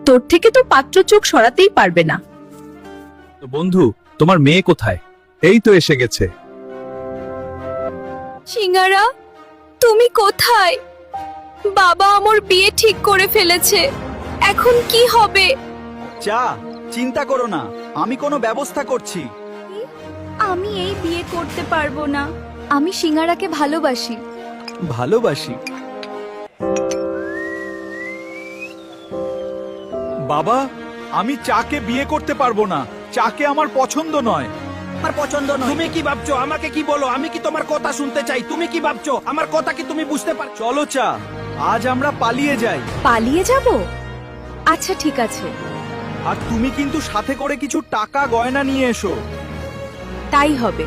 তোর থেকে তো পাত্র চোখ সরাতেই পারবে না। তো বন্ধু, তোমার মেয়ে কোথায়? এই তো এসে গেছে। সিঙ্গারা, তুমি কোথায়? বাবা আমার বিয়ে ঠিক করে ফেলেছে, এখন কি হবে? চা, চিন্তা করো না, আমি কোনো ব্যবস্থা করছি। আমি এই বিয়ে করতে পারবো না, আমি সিঙ্গারাকে ভালোবাসি। ভালোবাসি? বাবা, আমি চাকে বিয়ে করতে পারবো না, চাকে আমার পছন্দ নয়। আমার পছন্দ নয়। তুমি কি ভাবছো? আমাকে কি বলো, আমি কি তোমার কথা শুনতে চাই? তুমি কি ভাবছো? আমার কথা কি তুমি বুঝতে পারছো? চলো চা, আজ আমরা পালিয়ে যাই। পালিয়ে যাব? আচ্ছা ঠিক আছে, আর তুমি কিন্তু সাথে করে কিছু টাকা গয়না নিয়ে এসো। তাই হবে।